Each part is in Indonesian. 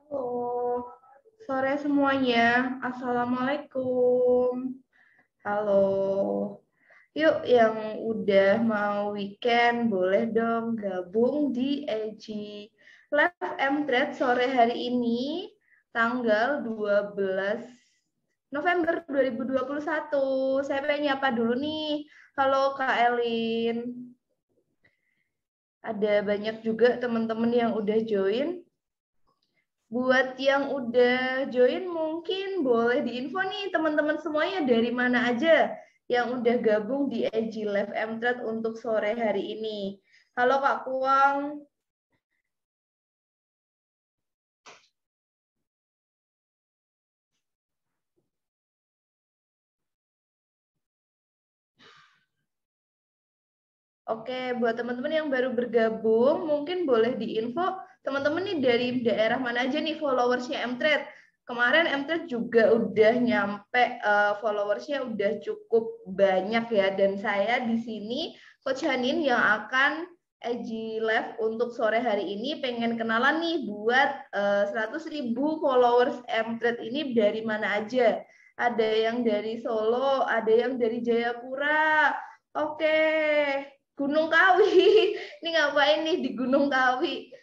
Halo, sore semuanya. Assalamualaikum. Halo. Yuk, yang udah mau weekend, boleh dong gabung di EG Live M-Trade sore hari ini, tanggal 12 November 2021. Saya pengen nyapa dulu nih. Halo Kak Elin. Ada banyak juga teman-teman yang udah join. Buat yang udah join mungkin boleh diinfo nih teman-teman semuanya dari mana aja yang udah gabung di EG Live M-Trade untuk sore hari ini. Halo Kak Kuang. Oke, buat teman-teman yang baru bergabung, mungkin boleh diinfo teman-teman nih dari daerah mana aja nih followersnya M-Trade. Kemarin M-Trade juga udah nyampe followersnya udah cukup banyak ya. Dan saya di sini Coach Hanin yang akan EG Live untuk sore hari ini pengen kenalan nih buat 100.000 followers M-Trade ini dari mana aja. Ada yang dari Solo, ada yang dari Jayapura. Oke, Gunung Kawi. Ini ngapain nih di Gunung Kawi?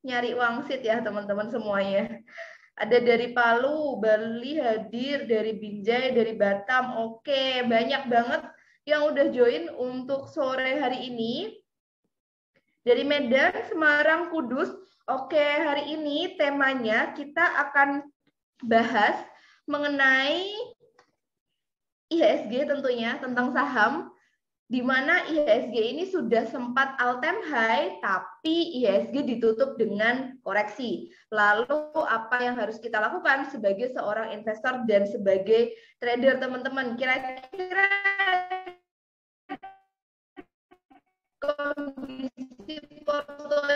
Nyari wangsit ya teman-teman semuanya. Ada dari Palu, Bali hadir, dari Binjai, dari Batam. Oke, banyak banget yang udah join untuk sore hari ini. Dari Medan, Semarang, Kudus. Oke, hari ini temanya kita akan bahas mengenai IHSG tentunya, tentang saham di mana IHSG ini sudah sempat all time high, tapi IHSG ditutup dengan koreksi. Lalu apa yang harus kita lakukan sebagai seorang investor dan sebagai trader, teman-teman? Kira-kira kondisi portonya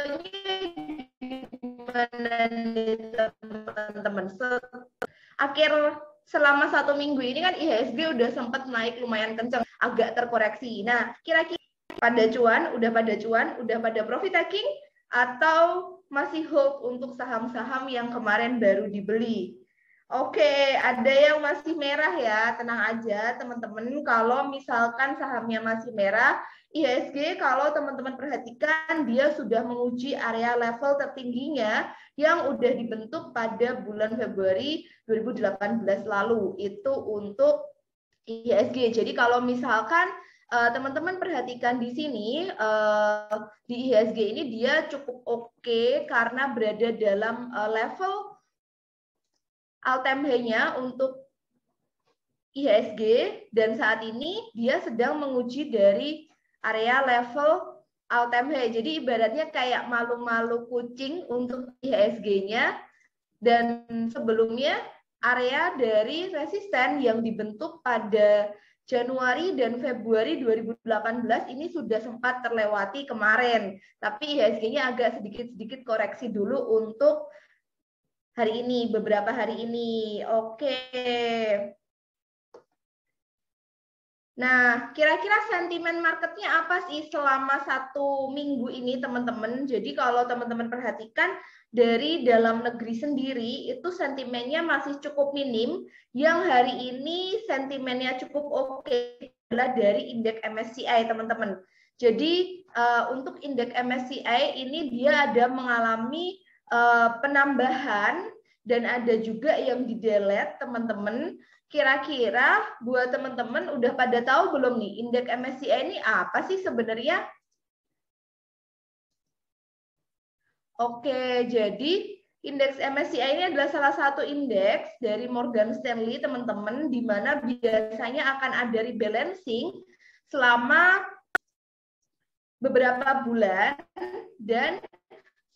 gimana nih, teman-teman? Akhir selama 1 minggu ini kan IHSG udah sempat naik lumayan kenceng, agak terkoreksi. Nah, kira-kira udah pada profit taking atau masih hold untuk saham-saham yang kemarin baru dibeli? Oke, ada yang masih merah ya, tenang aja teman-teman. Kalau misalkan sahamnya masih merah, IHSG kalau teman-teman perhatikan dia sudah menguji area level tertingginya yang udah dibentuk pada bulan Februari 2018 lalu. Itu untuk IHSG. Jadi kalau misalkan teman-teman perhatikan di sini di IHSG ini dia cukup oke karena berada dalam level all time high-nya untuk IHSG dan saat ini dia sedang menguji dari area level all time high. Jadi ibaratnya kayak malu-malu kucing untuk IHSG-nya, dan sebelumnya area dari resisten yang dibentuk pada Januari dan Februari 2018 ini sudah sempat terlewati kemarin. Tapi IHSG-nya agak sedikit-sedikit koreksi dulu untuk hari ini, beberapa hari ini. Oke. Nah, kira-kira sentimen marketnya apa sih selama 1 minggu ini, teman-teman? Jadi kalau teman-teman perhatikan dari dalam negeri sendiri, itu sentimennya masih cukup minim. Yang hari ini sentimennya cukup oke adalah dari indeks MSCI, teman-teman. Jadi untuk indeks MSCI ini dia ada mengalami penambahan dan ada juga yang di-delete, teman-teman. Kira-kira buat teman-teman udah pada tahu belum nih indeks MSCI ini apa sih sebenarnya? Oke, jadi indeks MSCI ini adalah salah satu indeks dari Morgan Stanley, teman-teman, di mana biasanya akan ada rebalancing selama beberapa bulan dan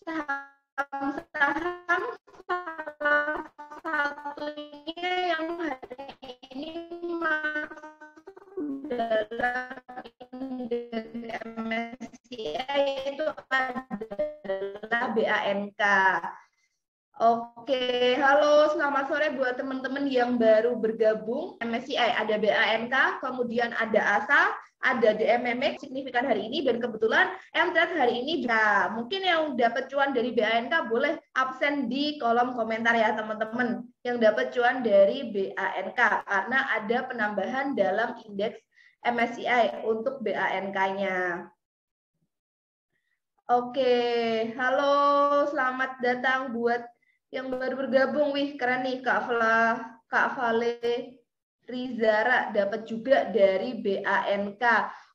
saham-saham salah satunya yang hari ini masuk dalam indeks MSCI itu adalah BANK. Oke, halo, selamat sore buat teman-teman yang baru bergabung. MSCI ada BANK, kemudian ada ASA, ada DMMX signifikan hari ini, dan kebetulan MTrade hari ini juga. Mungkin yang dapat cuan dari BANK boleh absen di kolom komentar ya teman-teman. Yang dapat cuan dari BANK karena ada penambahan dalam indeks MSCI untuk BANK-nya. Oke, halo, selamat datang buat yang baru bergabung. Wih, keren nih Kak Vale Rizara dapat juga dari BANK.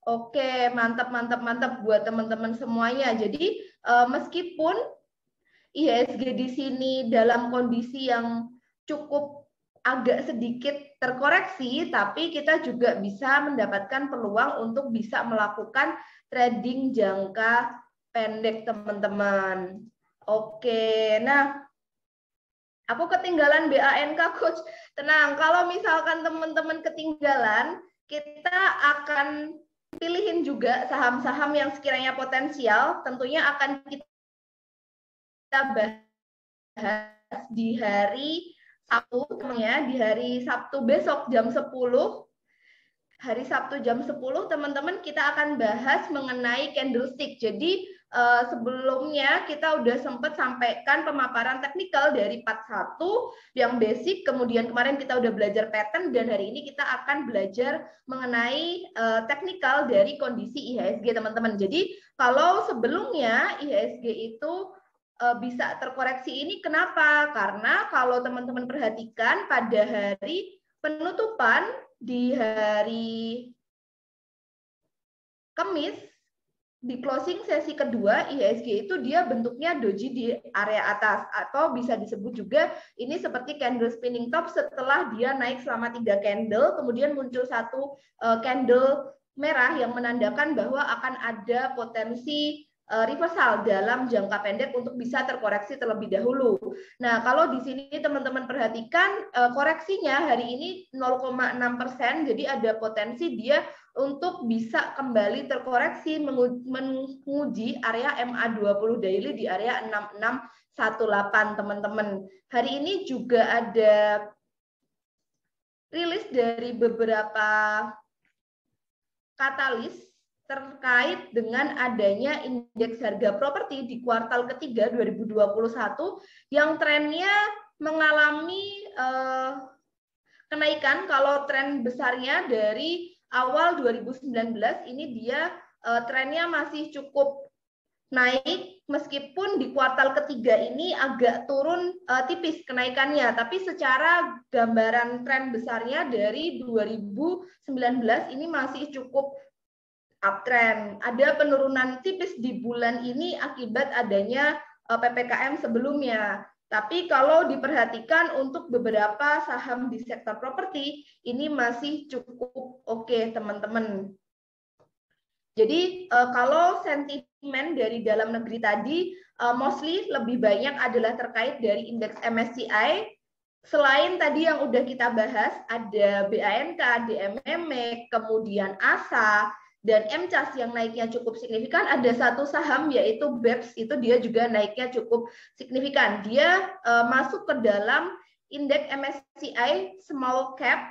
Oke, mantap buat teman-teman semuanya. Jadi meskipun IHSG di sini dalam kondisi yang cukup agak sedikit terkoreksi, tapi kita juga bisa mendapatkan peluang untuk bisa melakukan trading jangka pendek, teman-teman. Oke, nah aku ketinggalan BANK, Coach. Tenang, kalau misalkan teman-teman ketinggalan, kita akan pilihin juga saham-saham yang sekiranya potensial, tentunya akan kita bahas di hari Sabtu, teman-teman, di hari Sabtu besok jam 10. Hari Sabtu jam 10, teman-teman, kita akan bahas mengenai candlestick. Jadi sebelumnya kita udah sempat sampaikan pemaparan teknikal dari part 1 yang basic, kemudian kemarin kita udah belajar pattern, dan hari ini kita akan belajar mengenai teknikal dari kondisi IHSG, teman-teman. Jadi kalau sebelumnya IHSG itu bisa terkoreksi ini kenapa? Karena kalau teman-teman perhatikan pada hari penutupan di hari Kamis, di closing sesi kedua, IHSG itu dia bentuknya doji di area atas, atau bisa disebut juga ini seperti candle spinning top setelah dia naik selama 3 candle, kemudian muncul satu candle merah yang menandakan bahwa akan ada potensi reversal dalam jangka pendek untuk bisa terkoreksi terlebih dahulu. Nah, kalau di sini teman-teman perhatikan koreksinya hari ini 0,6%, jadi ada potensi dia untuk bisa kembali terkoreksi menguji area MA20 daily di area 6618, teman-teman. Hari ini juga ada rilis dari beberapa katalis terkait dengan adanya indeks harga properti di kuartal ketiga 2021 yang trennya mengalami kenaikan. Kalau tren besarnya dari awal 2019 ini dia trennya masih cukup naik, meskipun di kuartal ketiga ini agak turun tipis kenaikannya, tapi secara gambaran tren besarnya dari 2019 ini masih cukup uptrend. Ada penurunan tipis di bulan ini akibat adanya PPKM sebelumnya. Tapi kalau diperhatikan untuk beberapa saham di sektor properti, ini masih cukup oke, teman-teman. Jadi kalau sentimen dari dalam negeri tadi, mostly lebih banyak adalah terkait dari indeks MSCI. Selain tadi yang udah kita bahas, ada BANK, DMMX, kemudian ASA, dan MCAS yang naiknya cukup signifikan. Ada satu saham yaitu BEPS, itu dia juga naiknya cukup signifikan. Dia masuk ke dalam indeks MSCI small cap,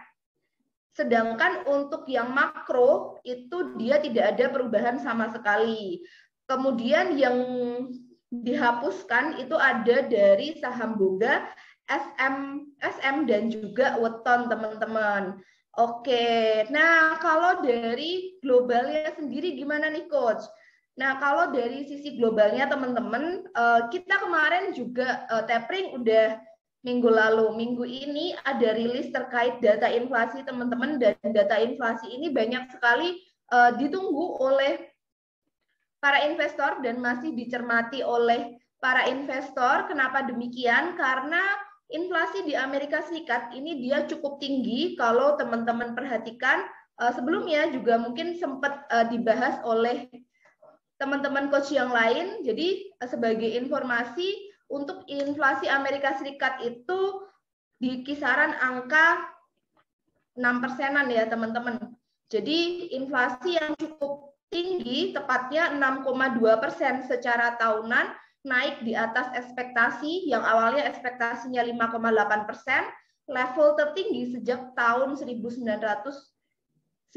sedangkan untuk yang makro itu dia tidak ada perubahan sama sekali. Kemudian yang dihapuskan itu ada dari saham Boga, SM dan juga Weton, teman-teman. Oke, nah kalau dari globalnya sendiri gimana nih, Coach? Nah, kalau dari sisi globalnya, teman-teman, kita kemarin juga tapering udah minggu lalu. Minggu ini ada rilis terkait data inflasi, teman-teman, dan data inflasi ini banyak sekali ditunggu oleh para investor dan masih dicermati oleh para investor. Kenapa demikian? Karena inflasi di Amerika Serikat ini dia cukup tinggi. Kalau teman-teman perhatikan, sebelumnya juga mungkin sempat dibahas oleh teman-teman coach yang lain. Jadi sebagai informasi, untuk inflasi Amerika Serikat itu di kisaran angka 6%-an ya, teman-teman. Jadi inflasi yang cukup tinggi, tepatnya 6,2% secara tahunan, naik di atas ekspektasi, yang awalnya ekspektasinya 5,8%, level tertinggi sejak tahun 1990,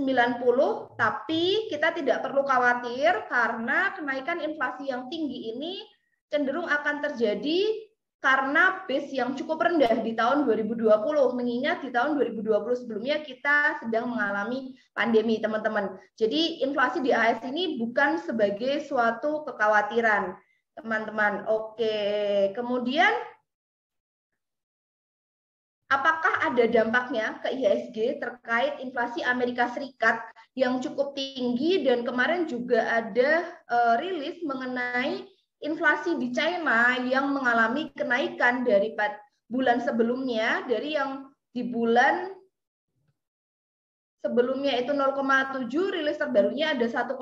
tapi kita tidak perlu khawatir karena kenaikan inflasi yang tinggi ini cenderung akan terjadi karena base yang cukup rendah di tahun 2020, mengingat di tahun 2020 sebelumnya kita sedang mengalami pandemi, teman-teman. Jadi inflasi di AS ini bukan sebagai suatu kekhawatiran, teman-teman. Oke, kemudian apakah ada dampaknya ke IHSG terkait inflasi Amerika Serikat yang cukup tinggi, dan kemarin juga ada rilis mengenai inflasi di China yang mengalami kenaikan dari bulan sebelumnya, dari yang di bulan sebelumnya itu 0,7, rilis terbarunya ada 1,5,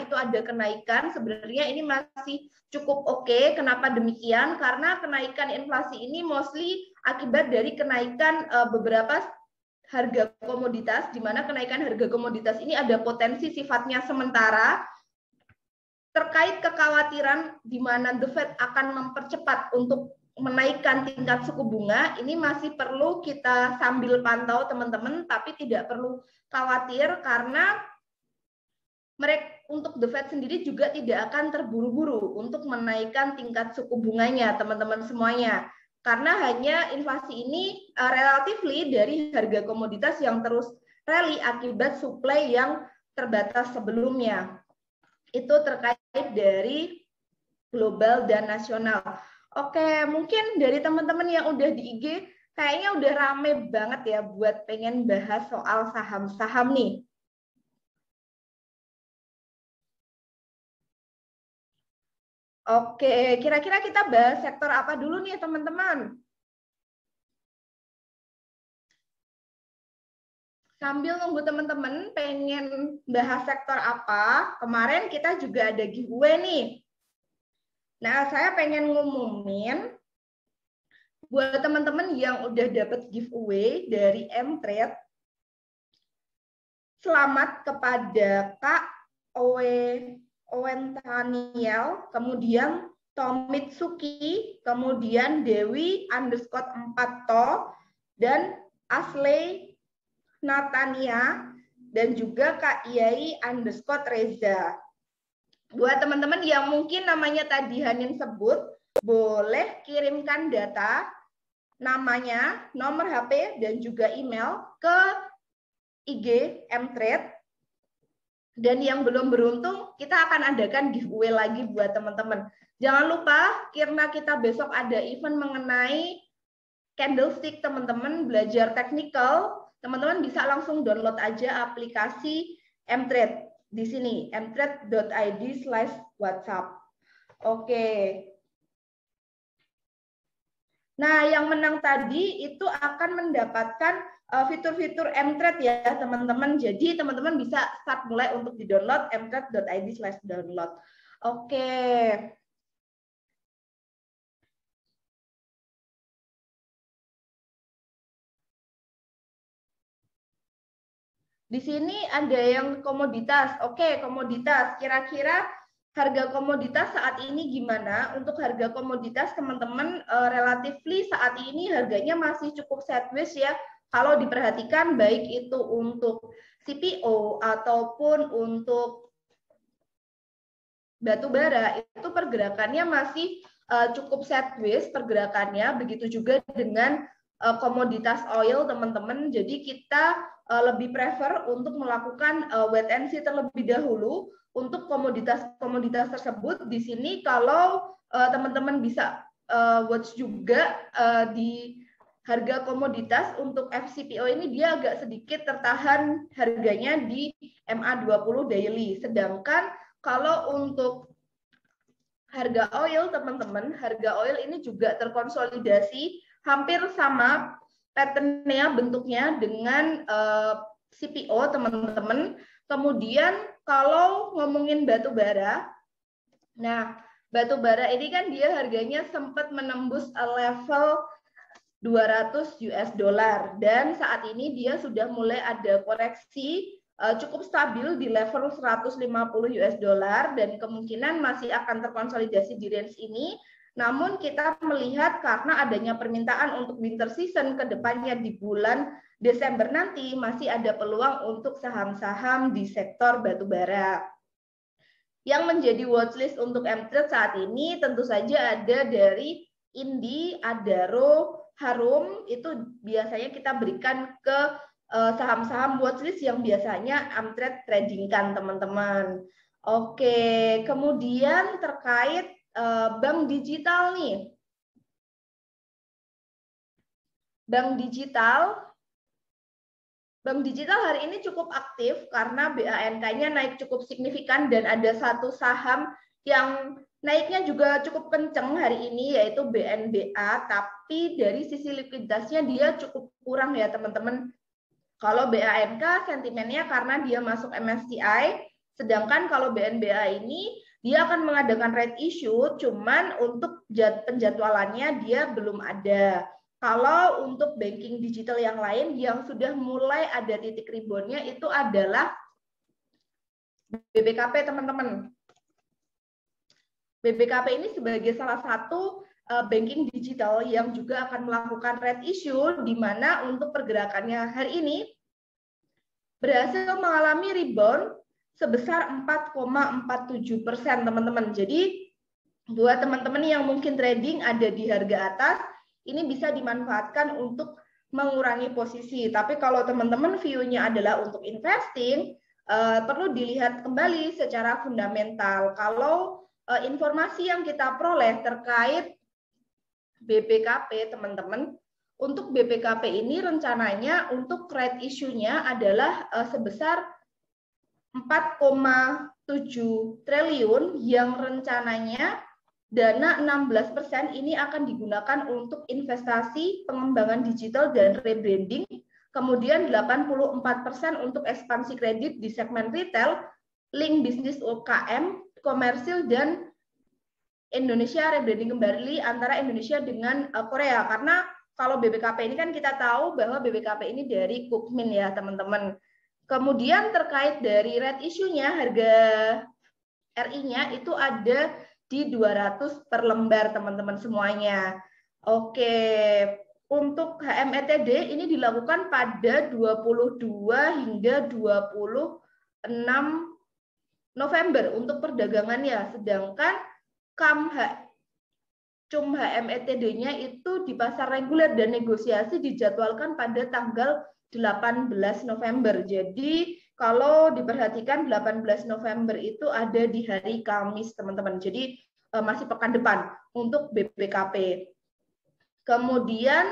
itu ada kenaikan. Sebenarnya ini masih cukup oke. Kenapa demikian? Karena kenaikan inflasi ini mostly akibat dari kenaikan beberapa harga komoditas, di mana kenaikan harga komoditas ini ada potensi sifatnya sementara, terkait kekhawatiran di mana The Fed akan mempercepat untuk menaikkan tingkat suku bunga. Ini masih perlu kita sambil pantau, teman-teman, tapi tidak perlu khawatir karena mereka untuk The Fed sendiri juga tidak akan terburu-buru untuk menaikkan tingkat suku bunganya, teman-teman semuanya. Karena hanya inflasi ini relatively dari harga komoditas yang terus rally akibat supply yang terbatas sebelumnya. Itu terkait dari global dan nasional. Oke, mungkin dari teman-teman yang udah di IG, kayaknya udah rame banget ya buat pengen bahas soal saham-saham nih. Oke, kira-kira kita bahas sektor apa dulu nih teman-teman? Sambil nunggu teman-teman pengen bahas sektor apa, kemarin kita juga ada giveaway nih. Nah, saya pengen ngumumin buat teman-teman yang udah dapat giveaway dari M-Trade, selamat kepada Kak Owen Taniel, kemudian Tomitsuki, kemudian Dewi _4to, dan Asley Natania, dan juga Kak Iyai _Reza. Buat teman-teman yang mungkin namanya tadi Hanin sebut, boleh kirimkan data, namanya, nomor HP, dan juga email ke IG M-Trade. Dan yang belum beruntung, kita akan adakan giveaway lagi buat teman-teman. Jangan lupa, karena kita besok ada event mengenai candlestick, teman-teman belajar technical, teman-teman bisa langsung download aja aplikasi M-Trade di sini, mtrade.id/WhatsApp. Oke. Nah, yang menang tadi itu akan mendapatkan fitur-fitur M-Trade ya, teman-teman. Jadi, teman-teman bisa start mulai untuk di-download mtrade.id/download. Oke. Di sini ada yang komoditas. Oke, komoditas. Kira-kira harga komoditas saat ini gimana? Untuk harga komoditas, teman-teman, relatively saat ini harganya masih cukup sideways ya. Kalau diperhatikan, baik itu untuk CPO ataupun untuk batu bara, itu pergerakannya masih cukup sideways pergerakannya. Begitu juga dengan komoditas oil, teman-teman. Jadi kita lebih prefer untuk melakukan wait and see terlebih dahulu untuk komoditas-komoditas tersebut. Di sini kalau teman-teman bisa watch juga di harga komoditas untuk FCPO ini, dia agak sedikit tertahan harganya di MA20 daily. Sedangkan kalau untuk harga oil, teman-teman, harga oil ini juga terkonsolidasi hampir sama pattern-nya, bentuknya dengan CPO, teman-teman. Kemudian kalau ngomongin batu bara, nah batu bara ini kan dia harganya sempat menembus level 200 US dollar, dan saat ini dia sudah mulai ada koreksi cukup stabil di level 150 US dollar dan kemungkinan masih akan terkonsolidasi di range ini. Namun kita melihat karena adanya permintaan untuk winter season ke depannya di bulan Desember nanti masih ada peluang untuk saham-saham di sektor batubara. Yang menjadi watchlist untuk MTrade saat ini tentu saja ada dari Indi, Adaro, Harum, itu biasanya kita berikan ke saham-saham watchlist yang biasanya Amtrade tradingkan, teman-teman. Oke, kemudian terkait bank digital nih. Bank digital hari ini cukup aktif karena BANK-nya naik cukup signifikan dan ada satu saham yang naiknya juga cukup kenceng hari ini yaitu BNBA, tapi dari sisi likuiditasnya dia cukup kurang ya teman-teman. Kalau BANK sentimennya karena dia masuk MSCI, sedangkan kalau BNBA ini dia akan mengadakan right issue, cuman untuk penjadwalannya dia belum ada. Kalau untuk banking digital yang lain yang sudah mulai ada titik reboundnya itu adalah BBKP, teman-teman. BBKP ini sebagai salah satu banking digital yang juga akan melakukan right issue, di mana untuk pergerakannya hari ini berhasil mengalami rebound sebesar 4,47%, teman-teman. Jadi buat teman-teman yang mungkin trading ada di harga atas, ini bisa dimanfaatkan untuk mengurangi posisi. Tapi kalau teman-teman view-nya adalah untuk investing, perlu dilihat kembali secara fundamental. Kalau informasi yang kita peroleh terkait BBKP, teman-teman, untuk BBKP ini rencananya untuk right issue-nya adalah sebesar 4,7 triliun yang rencananya dana 16% ini akan digunakan untuk investasi, pengembangan digital, dan rebranding. Kemudian 84% untuk ekspansi kredit di segmen retail, link bisnis UKM, komersil, dan Indonesia rebranding kembali antara Indonesia dengan Korea. Karena kalau BBKP ini kan kita tahu bahwa BBKP ini dari Kukmin ya teman-teman. Kemudian terkait dari red issue-nya, harga RI-nya itu ada di 200 per lembar teman-teman semuanya. Oke, untuk HMETD ini dilakukan pada 22 hingga 26 November untuk perdagangannya, sedangkan cum HMETD-nya itu di pasar reguler dan negosiasi dijadwalkan pada tanggal 18 November. Jadi kalau diperhatikan 18 November itu ada di hari Kamis, teman-teman. Jadi masih pekan depan untuk BBKP. Kemudian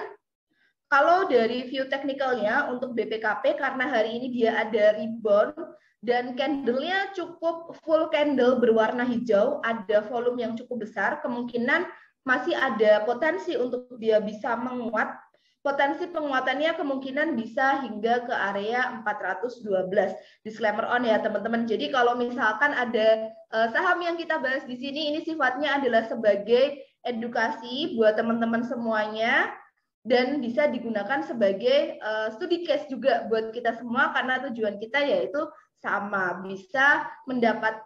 kalau dari view teknikalnya untuk BPKP karena hari ini dia ada rebound dan candle-nya cukup full candle berwarna hijau, ada volume yang cukup besar, kemungkinan masih ada potensi untuk dia bisa menguat. Potensi penguatannya kemungkinan bisa hingga ke area 412. Disclaimer on ya teman-teman. Jadi kalau misalkan ada saham yang kita bahas di sini, ini sifatnya adalah sebagai edukasi buat teman-teman semuanya dan bisa digunakan sebagai studi case juga buat kita semua karena tujuan kita yaitu sama, bisa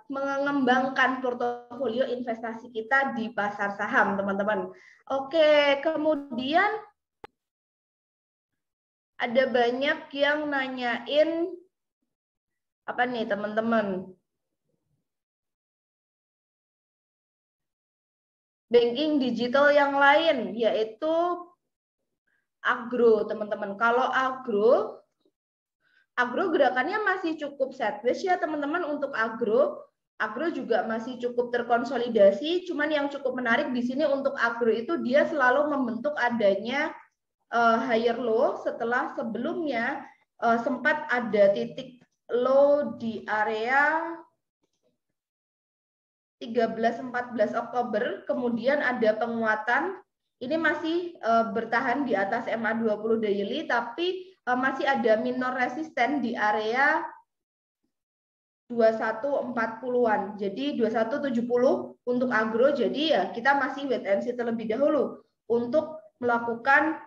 mengembangkan portofolio investasi kita di pasar saham, teman-teman. Oke, kemudian ada banyak yang nanyain apa nih, teman-teman? Banking digital yang lain, yaitu agro, teman-teman. Kalau agro gerakannya masih cukup sideways ya teman-teman untuk agro. Agro juga masih cukup terkonsolidasi, cuman yang cukup menarik di sini untuk agro itu dia selalu membentuk adanya higher low setelah sebelumnya sempat ada titik low di area 13-14 Oktober, kemudian ada penguatan. Ini masih bertahan di atas MA20 daily, tapi masih ada minor resisten di area 2140-an. Jadi 2170 untuk agro. Jadi ya kita masih wait and see terlebih dahulu untuk melakukan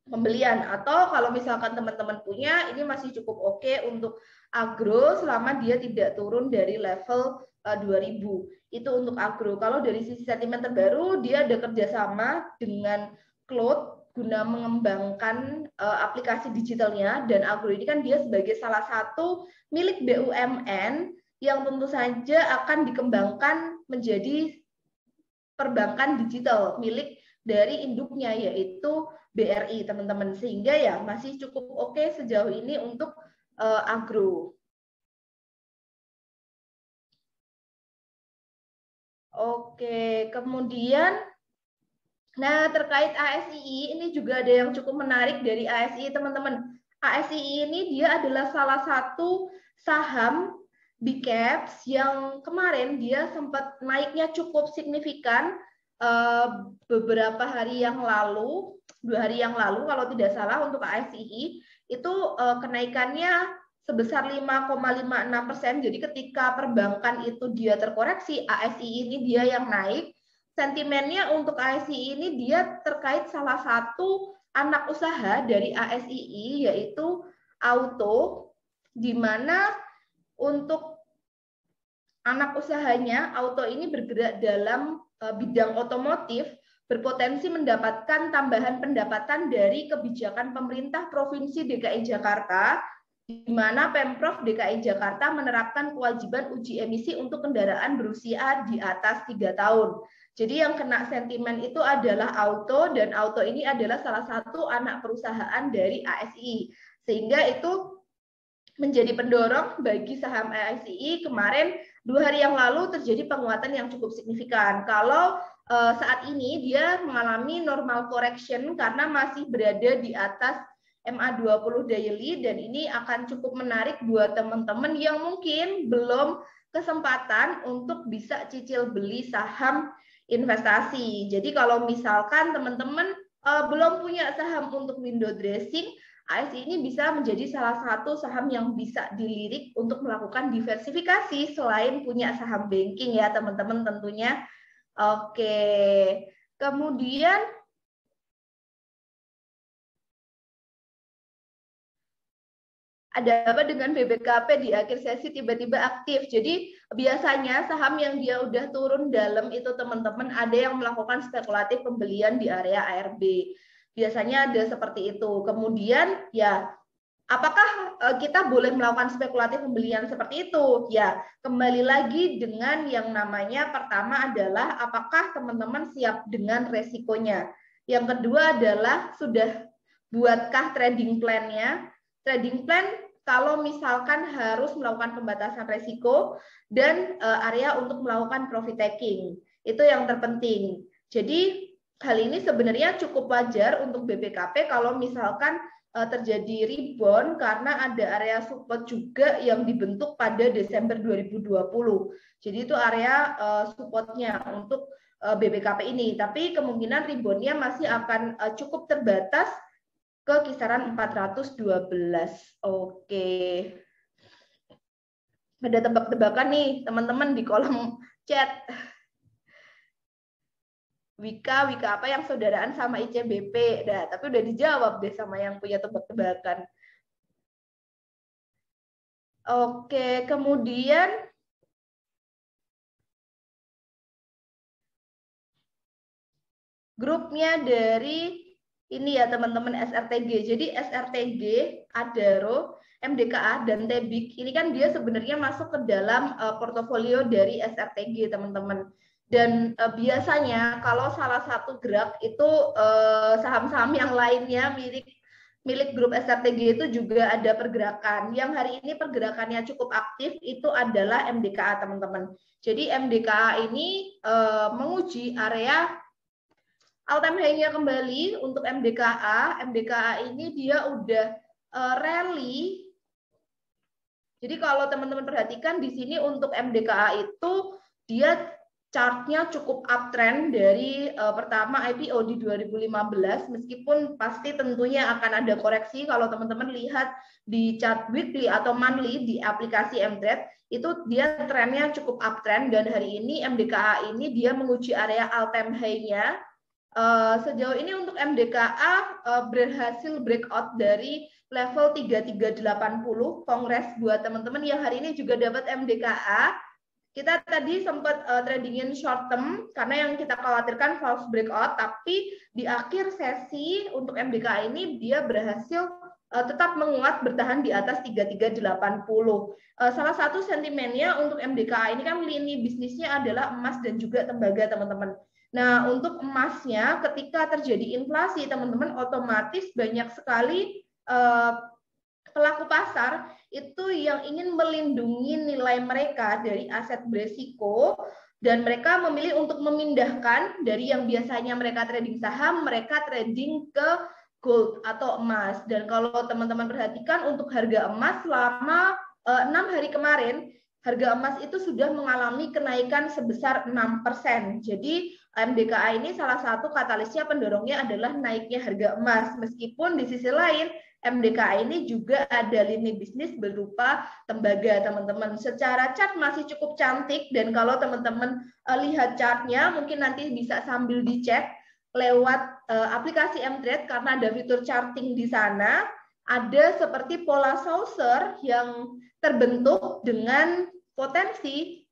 pembelian. Atau kalau misalkan teman-teman punya, ini masih cukup oke untuk agro selama dia tidak turun dari level 2000. Itu untuk agro. Kalau dari sisi sentimen terbaru, dia ada kerjasama dengan Cloud guna mengembangkan aplikasi digitalnya, dan agro ini kan dia sebagai salah satu milik BUMN yang tentu saja akan dikembangkan menjadi perbankan digital milik dari induknya, yaitu BRI, teman-teman. Sehingga ya masih cukup oke sejauh ini untuk agro. Oke, kemudian nah terkait ASII ini juga ada yang cukup menarik dari ASII, teman-teman. ASII ini dia adalah salah satu saham big caps yang kemarin dia sempat naiknya cukup signifikan beberapa hari yang lalu, 2 hari yang lalu kalau tidak salah, untuk ASII itu kenaikannya sebesar 5,56%. Jadi ketika perbankan itu dia terkoreksi, ASII ini dia yang naik. Sentimennya untuk ASII ini dia terkait salah satu anak usaha dari ASII, yaitu Auto, di mana untuk anak usahanya Auto ini bergerak dalam bidang otomotif, berpotensi mendapatkan tambahan pendapatan dari kebijakan pemerintah Provinsi DKI Jakarta, di mana Pemprov DKI Jakarta menerapkan kewajiban uji emisi untuk kendaraan berusia di atas 3 tahun. Jadi yang kena sentimen itu adalah Auto, dan Auto ini adalah salah satu anak perusahaan dari ASI. Sehingga itu menjadi pendorong bagi saham ASI. Kemarin 2 hari yang lalu terjadi penguatan yang cukup signifikan. Kalau saat ini dia mengalami normal correction karena masih berada di atas MA20 daily, dan ini akan cukup menarik buat teman-teman yang mungkin belum kesempatan untuk bisa cicil beli saham investasi. Jadi kalau misalkan teman-teman belum punya saham untuk window dressing, ASI ini bisa menjadi salah satu saham yang bisa dilirik untuk melakukan diversifikasi selain punya saham banking ya teman-teman tentunya. Oke, kemudian ada apa dengan BBKP di akhir sesi tiba-tiba aktif. Jadi biasanya saham yang dia udah turun dalam itu teman-teman ada yang melakukan spekulatif pembelian di area ARB. Biasanya ada seperti itu. Kemudian ya apakah kita boleh melakukan spekulatif pembelian seperti itu? Ya, kembali lagi dengan yang namanya pertama adalah apakah teman-teman siap dengan resikonya. Yang kedua adalah sudah buatkah trading plan-nya? Trading plan kalau misalkan harus melakukan pembatasan resiko dan area untuk melakukan profit taking. Itu yang terpenting. Jadi hal ini sebenarnya cukup wajar untuk BBKP kalau misalkan terjadi rebound karena ada area support juga yang dibentuk pada Desember 2020. Jadi itu area supportnya untuk BBKP ini. Tapi kemungkinan reboundnya masih akan cukup terbatas ke kisaran 412. Oke. Ada tebak-tebakan nih teman-teman di kolom chat. Wika apa yang saudaraan sama ICBP? Nah, tapi udah dijawab deh sama yang punya tebak-tebakan. Oke, kemudian grupnya dari ini ya teman-teman SRTG. Jadi SRTG, Adaro, MDKA, dan Tebik ini kan dia sebenarnya masuk ke dalam portofolio dari SRTG teman-teman. Dan biasanya kalau salah satu gerak itu saham-saham yang lainnya milik grup SRTG itu juga ada pergerakan. Yang hari ini pergerakannya cukup aktif itu adalah MDKA teman-teman. Jadi MDKA ini menguji area all-time high-nya kembali untuk MDKA. MDKA ini dia udah rally. Jadi kalau teman-teman perhatikan di sini untuk MDKA itu dia chartnya cukup uptrend dari pertama IPO di 2015, meskipun pasti tentunya akan ada koreksi kalau teman-teman lihat di chart weekly atau monthly di aplikasi MTrade, itu dia trennya cukup uptrend, dan hari ini MDKA ini dia menguji area all-time high-nya sejauh ini untuk MDKA berhasil breakout dari level 3380 Kongres buat teman-teman yang hari ini juga dapat MDKA. Kita tadi sempat tradingin short term karena yang kita khawatirkan false breakout, tapi di akhir sesi untuk MDKA ini dia berhasil tetap menguat bertahan di atas 3380. Salah satu sentimennya untuk MDKA ini kan lini bisnisnya adalah emas dan juga tembaga, teman-teman. Nah, untuk emasnya ketika terjadi inflasi, teman-teman, otomatis banyak sekali pelaku pasar itu yang ingin melindungi nilai mereka dari aset beresiko, dan mereka memilih untuk memindahkan dari yang biasanya mereka trading saham, mereka trading ke gold atau emas. Dan kalau teman-teman perhatikan untuk harga emas selama 6 hari kemarin, harga emas itu sudah mengalami kenaikan sebesar 6%. Jadi MDKA ini salah satu katalisnya, pendorongnya adalah naiknya harga emas. Meskipun di sisi lain MDKA ini juga ada lini bisnis berupa tembaga, teman-teman. Secara chart masih cukup cantik, dan kalau teman-teman lihat chartnya, mungkin nanti bisa sambil dicek lewat aplikasi mTrade karena ada fitur charting di sana. Ada seperti pola saucer yang terbentuk dengan potensi,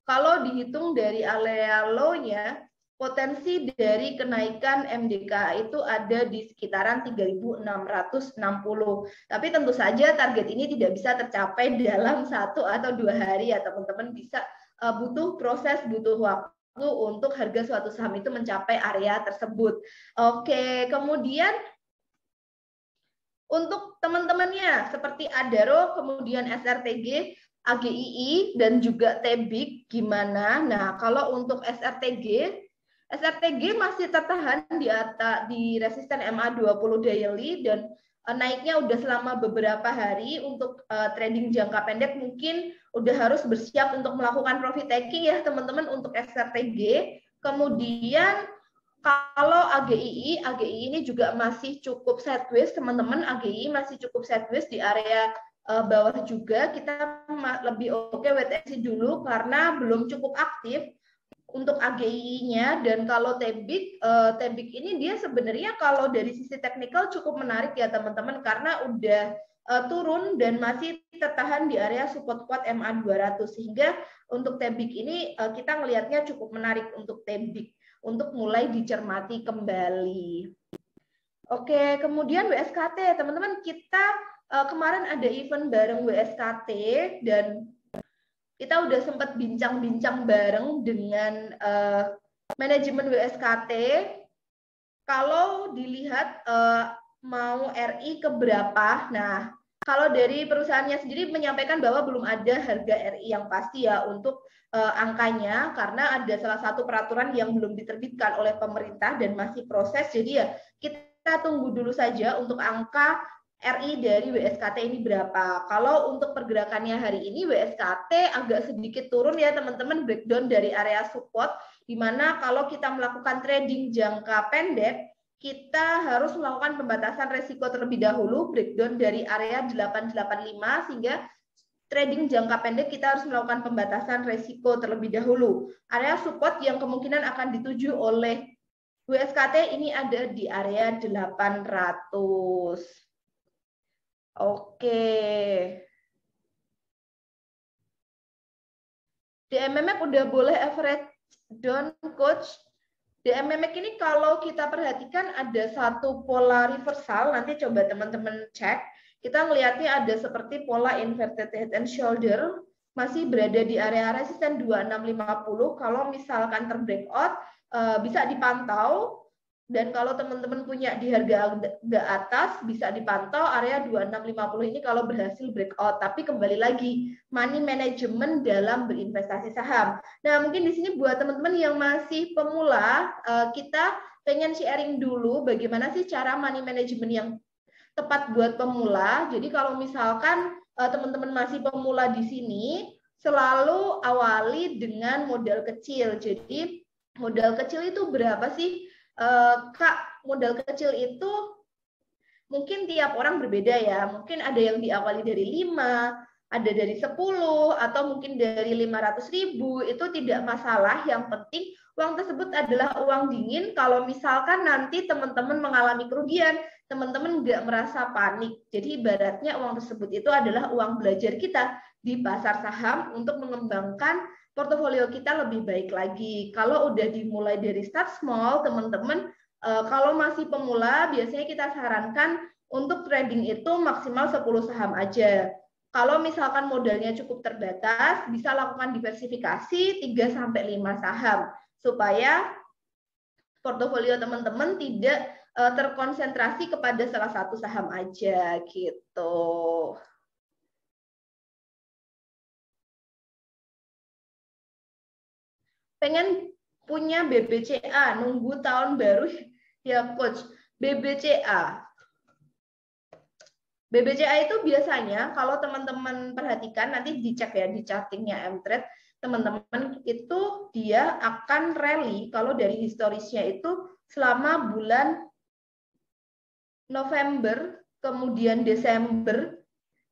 kalau dihitung dari area low-nya, potensi dari kenaikan MDKA itu ada di sekitaran 3.660. Tapi tentu saja target ini tidak bisa tercapai dalam 1 atau 2 hari ya, teman-teman. Bisa butuh proses, butuh waktu untuk harga suatu saham itu mencapai area tersebut. Oke, kemudian untuk teman-temannya seperti Adaro, kemudian SRTG, AGII, dan juga Tebik gimana? Nah, kalau untuk SRTG masih tertahan di atas di resisten MA20 daily, dan naiknya udah selama beberapa hari. Untuk trading jangka pendek mungkin udah harus bersiap untuk melakukan profit taking ya teman-teman untuk SRTG. Kemudian kalau AGII ini juga masih cukup sideways, teman-teman. AGII masih cukup sideways di area bawah juga. Kita lebih oke wait and see dulu karena belum cukup aktif untuk AGII-nya. Dan kalau Tebik ini dia sebenarnya kalau dari sisi teknikal cukup menarik ya teman-teman, karena udah turun dan masih tertahan di area support kuat MA200, sehingga untuk Tebik ini kita ngelihatnya cukup menarik untuk Tebik untuk mulai dicermati kembali. Oke, kemudian WSKT, teman-teman, kita kemarin ada event bareng WSKT, dan kita udah sempat bincang-bincang bareng dengan manajemen WSKT. Kalau dilihat mau RI keberapa, nah kalau dari perusahaannya sendiri menyampaikan bahwa belum ada harga RI yang pasti ya untuk angkanya, karena ada salah satu peraturan yang belum diterbitkan oleh pemerintah dan masih proses. Jadi ya kita tunggu dulu saja untuk angka RI dari WSKT ini berapa. Kalau untuk pergerakannya hari ini WSKT agak sedikit turun ya teman-teman, breakdown dari area support, di mana kalau kita melakukan trading jangka pendek, kita harus melakukan pembatasan resiko terlebih dahulu, breakdown dari area 885, sehingga trading jangka pendek kita harus melakukan pembatasan resiko terlebih dahulu. Area support yang kemungkinan akan dituju oleh WSKT ini ada di area 800. Oke. DMMX udah boleh average down, coach. DMMX ini kalau kita perhatikan ada satu pola reversal, nanti coba teman-teman cek. Kita melihatnya ada seperti pola inverted head and shoulder, masih berada di area resisten 2650. Kalau misalkan terbreakout, bisa dipantau. Dan kalau teman-teman punya di harga atas, bisa dipantau area 2650 ini kalau berhasil breakout. Tapi kembali lagi, money management dalam berinvestasi saham. Nah, mungkin di sini buat teman-teman yang masih pemula, kita pengen sharing dulu bagaimana sih cara money management yang tepat buat pemula. Jadi kalau misalkan teman-teman masih pemula di sini, selalu awali dengan modal kecil. Jadi modal kecil itu berapa sih? Kak, modal kecil itu mungkin tiap orang berbeda ya. Mungkin ada yang diawali dari 5, ada dari 10, atau mungkin dari 500.000. Itu tidak masalah. Yang penting uang tersebut adalah uang dingin. Kalau misalkan nanti teman-teman mengalami kerugian, teman-teman nggak merasa panik. Jadi ibaratnya uang tersebut itu adalah uang belajar kita di pasar saham untuk mengembangkan portofolio kita lebih baik lagi. Kalau udah dimulai dari start small, teman-teman, kalau masih pemula, biasanya kita sarankan untuk trading itu maksimal 10 saham aja. Kalau misalkan modalnya cukup terbatas, bisa lakukan diversifikasi 3-5 saham supaya portofolio teman-teman tidak terkonsentrasi kepada salah satu saham aja gitu. Pengen punya BBCA, nunggu tahun baru ya coach. BBCA. BBCA itu biasanya kalau teman-teman perhatikan nanti dicek ya di chartingnya Mtrade, teman-teman itu dia akan rally kalau dari historisnya itu selama bulan November, kemudian Desember,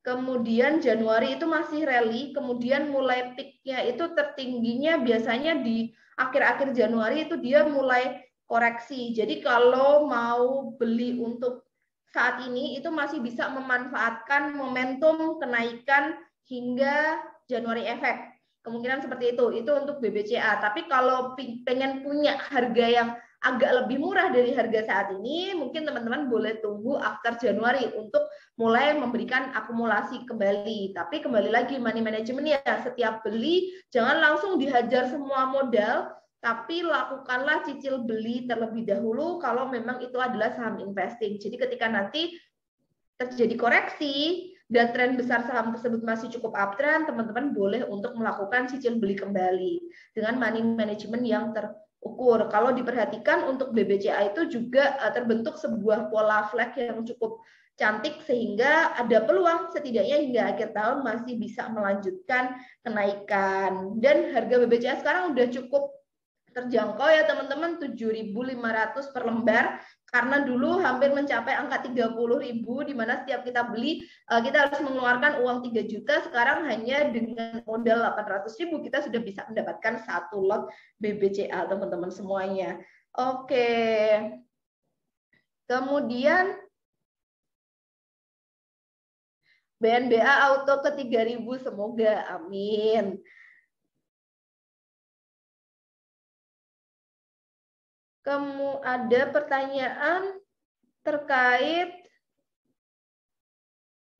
kemudian Januari itu masih rally, kemudian mulai peaknya itu tertingginya biasanya di akhir-akhir Januari itu dia mulai koreksi. Jadi kalau mau beli untuk saat ini itu masih bisa memanfaatkan momentum kenaikan hingga Januari efek. Kemungkinan seperti itu untuk BBCA. Tapi kalau pengen punya harga yang agak lebih murah dari harga saat ini, mungkin teman-teman boleh tunggu after Januari untuk mulai memberikan akumulasi kembali. Tapi kembali lagi money management ya, setiap beli jangan langsung dihajar semua modal, tapi lakukanlah cicil beli terlebih dahulu kalau memang itu adalah saham investing. Jadi ketika nanti terjadi koreksi dan tren besar saham tersebut masih cukup uptrend, teman-teman boleh untuk melakukan cicil beli kembali dengan money management yang terukur. Kalau diperhatikan untuk BBCA itu juga terbentuk sebuah pola flag yang cukup cantik sehingga ada peluang setidaknya hingga akhir tahun masih bisa melanjutkan kenaikan. Dan harga BBCA sekarang udah cukup terjangkau ya teman-teman, 7.500 per lembar, karena dulu hampir mencapai angka 30.000 di mana setiap kita beli kita harus mengeluarkan uang 3 juta, sekarang hanya dengan modal 800.000 kita sudah bisa mendapatkan satu lot BBCA teman-teman semuanya. Oke. Kemudian BNBA auto ke 3.000, semoga amin. Kamu ada pertanyaan terkait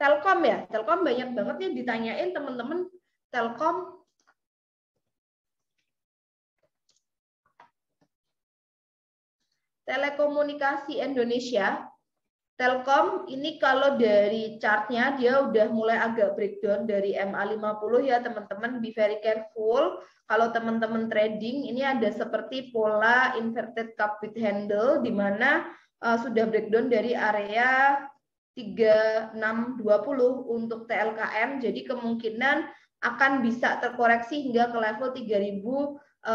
Telkom ya? Telkom banyak banget nih ditanyain teman-teman. Telkom. Telekomunikasi Indonesia. Telkom ini kalau dari chartnya dia udah mulai agak breakdown dari MA50 ya teman-teman, be very careful. Kalau teman-teman trading ini ada seperti pola inverted cup with handle di mana sudah breakdown dari area 3620 untuk TLKM, jadi kemungkinan akan bisa terkoreksi hingga ke level 3.400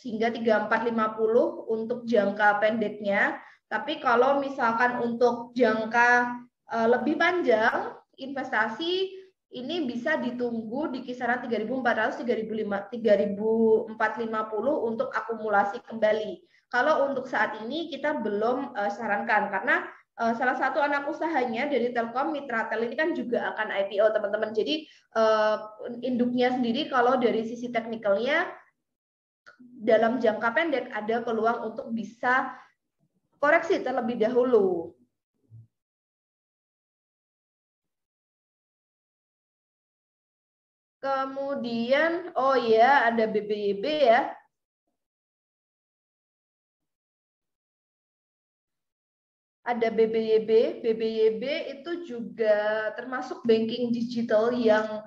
hingga 3.450 untuk jangka pendeknya. Tapi kalau misalkan untuk jangka lebih panjang, investasi ini bisa ditunggu di kisaran 3.400, 3.450 untuk akumulasi kembali. Kalau untuk saat ini kita belum sarankan, karena salah satu anak usahanya dari Telkom, Mitratel ini kan juga akan IPO teman-teman. Jadi induknya sendiri kalau dari sisi teknikalnya dalam jangka pendek ada peluang untuk bisa koreksi terlebih dahulu. Kemudian, oh ya, ada BBYB ya. Ada BBYB. BBYB itu juga termasuk banking digital yang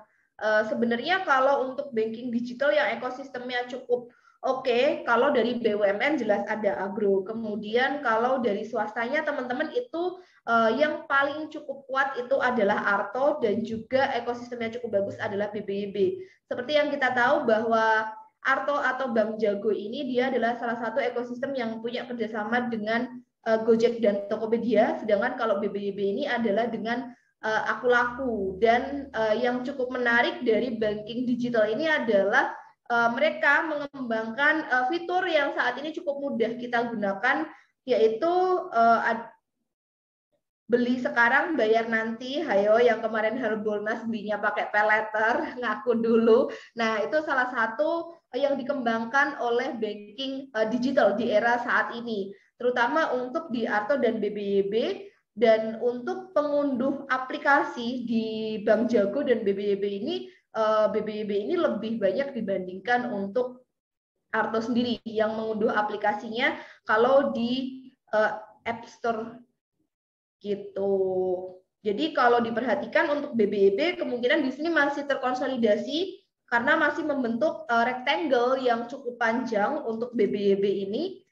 sebenarnya kalau untuk banking digital yang ekosistemnya cukup oke, kalau dari BUMN jelas ada agro. Kemudian kalau dari swastanya teman-teman itu yang paling cukup kuat itu adalah Arto, dan juga ekosistemnya cukup bagus adalah BBYB. Seperti yang kita tahu bahwa Arto atau Bank Jago ini dia adalah salah satu ekosistem yang punya kerjasama dengan Gojek dan Tokopedia, sedangkan kalau BBYB ini adalah dengan Aku Laku. Dan yang cukup menarik dari banking digital ini adalah mereka mengembangkan fitur yang saat ini cukup mudah kita gunakan, yaitu beli sekarang bayar nanti. Hayo yang kemarin Harbolnas belinya pakai pay later, ngaku dulu. Nah, itu salah satu yang dikembangkan oleh banking digital di era saat ini, terutama untuk di Arto dan BBYB. Dan untuk pengunduh aplikasi di Bank Jago dan BBYB ini lebih banyak dibandingkan untuk Arto sendiri yang mengunduh aplikasinya kalau di App Store gitu. Jadi kalau diperhatikan untuk BBYB kemungkinan di sini masih terkonsolidasi karena masih membentuk rectangle yang cukup panjang untuk BBYB ini.